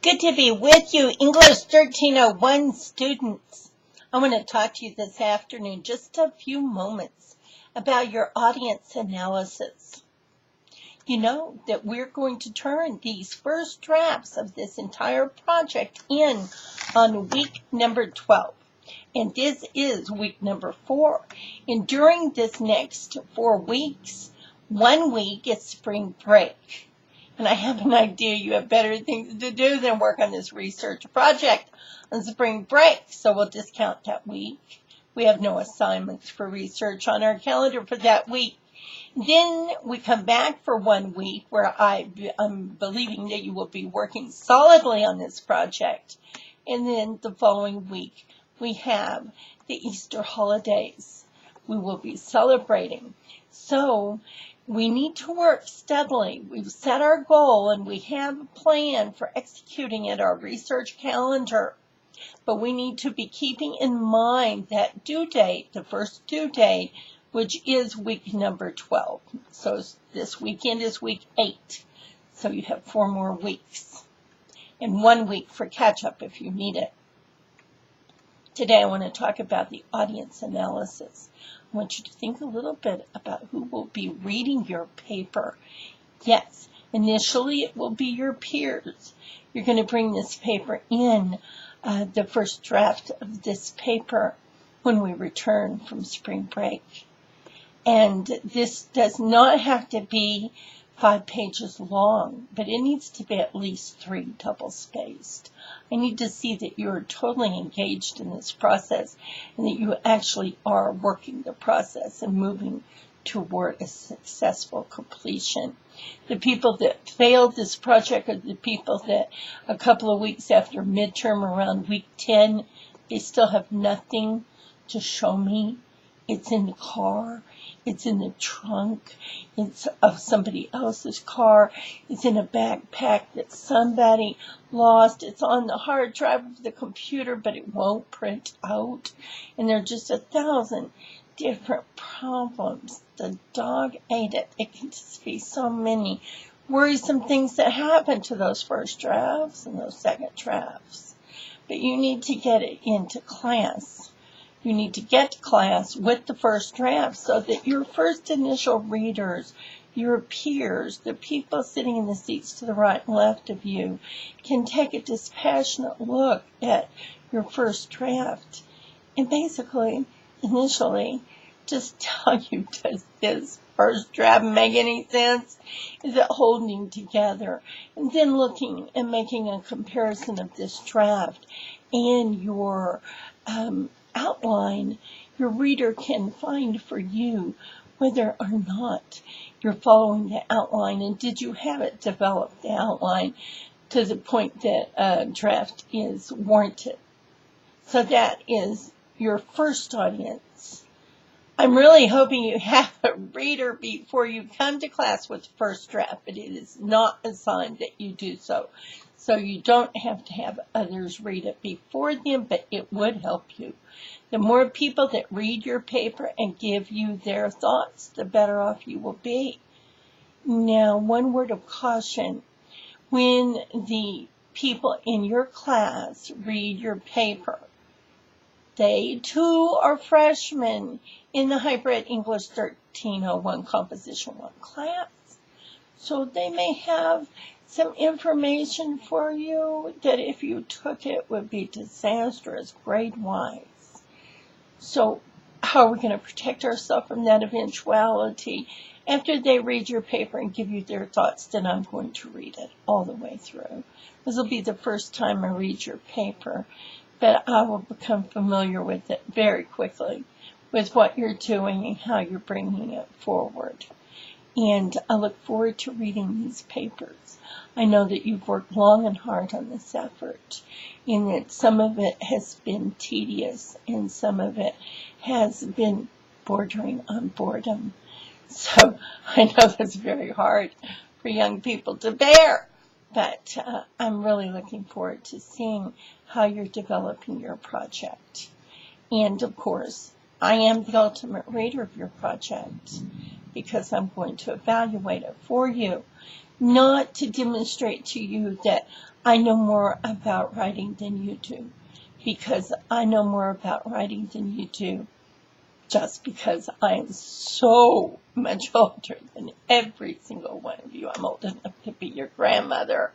Good to be with you, English 1301 students. I want to talk to you this afternoon, just a few moments, about your audience analysis. You know that we're going to turn these first drafts of this entire project in on week number 12. And this is week number 4. And during this next 4 weeks, 1 week is spring break. And I have an idea you have better things to do than work on this research project on spring break. So we'll discount that week. We have no assignments for research on our calendar for that week. Then we come back for 1 week where I'm believing that you will be working solidly on this project. And then the following week we have the Easter holidays. We will be celebrating. So we need to work steadily. We've set our goal and we have a plan for executing it, our research calendar. But we need to be keeping in mind that due date, the first due date, which is week number 12. So this weekend is week 8. So you have 4 more weeks and 1 week for catch-up if you need it. Today I want to talk about the audience analysis. I want you to think a little bit about who will be reading your paper. Yes, initially it will be your peers. You're going to bring this paper in, the first draft of this paper, when we return from spring break. And this does not have to be 5 pages long, but it needs to be at least 3 double-spaced. I need to see that you're totally engaged in this process and that you actually are working the process and moving toward a successful completion. The people that failed this project are the people that a couple of weeks after midterm, around week 10, they still have nothing to show me. It's in the car. It's in the trunk. It's of somebody else's car. It's in a backpack that somebody lost. It's on the hard drive of the computer, but it won't print out. And there are just 1,000 different problems. The dog ate it. It can just be so many worrisome things that happen to those first drafts and those second drafts. But you need to get it into class. You need to get to class with the first draft so that your first initial readers, your peers, the people sitting in the seats to the right and left of you, can take a dispassionate look at your first draft and basically, initially, just tell you, does this first draft make any sense? Is it holding together? And then looking and making a comparison of this draft and your outline, your reader can find for you whether or not you're following the outline, and did you have it develop the outline to the point that a draft is warranted. So that is your first audience. I'm really hoping you have a reader before you come to class with the first draft, but it is not assigned that you do so. So you don't have to have others read it before them, but it would help you. The more people that read your paper and give you their thoughts, the better off you will be. Now, one word of caution. When the people in your class read your paper, they too are freshmen in the Hybrid English 1301 Composition 1 class. So they may have some information for you that if you took it would be disastrous grade-wise. So how are we going to protect ourselves from that eventuality? After they read your paper and give you their thoughts, then I'm going to read it all the way through. This will be the first time I read your paper, but I will become familiar with it very quickly, with what you're doing and how you're bringing it forward. And I look forward to reading these papers. I know that you've worked long and hard on this effort, and that some of it has been tedious and some of it has been bordering on boredom. So I know that's very hard for young people to bear, but I'm really looking forward to seeing how you're developing your project. And of course, I am the ultimate reader of your project, because I'm going to evaluate it for you. not to demonstrate to you that I know more about writing than you do, because I know more about writing than you do, just because I am so much older than every single one of you. I'm old enough to be your grandmother.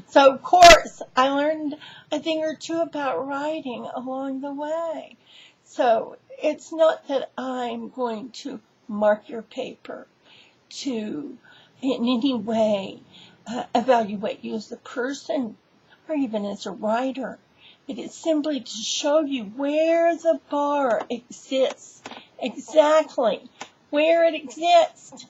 So, of course, I learned a thing or two about writing along the way. So, it's not that I'm going to mark your paper to in any way evaluate you as a person or even as a writer. It is simply to show you where the bar exists, exactly where it exists,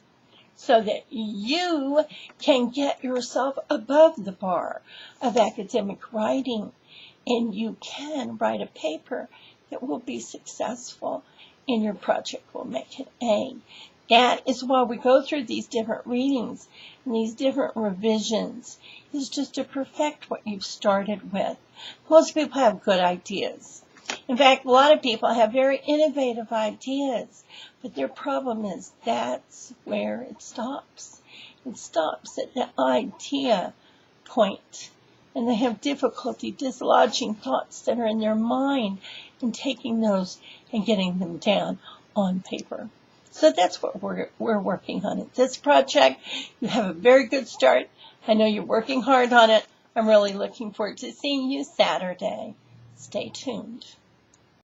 so that you can get yourself above the bar of academic writing, and you can write a paper that will be successful, and your project will make an A. That is why we go through these different readings and these different revisions, is just to perfect what you've started with. Most people have good ideas. In fact, a lot of people have very innovative ideas, but their problem is that's where it stops. It stops at the idea point, and they have difficulty dislodging thoughts that are in their mind and taking those and getting them down on paper. So that's what we're working on at this project. You have a very good start. I know you're working hard on it. I'm really looking forward to seeing you Saturday. Stay tuned.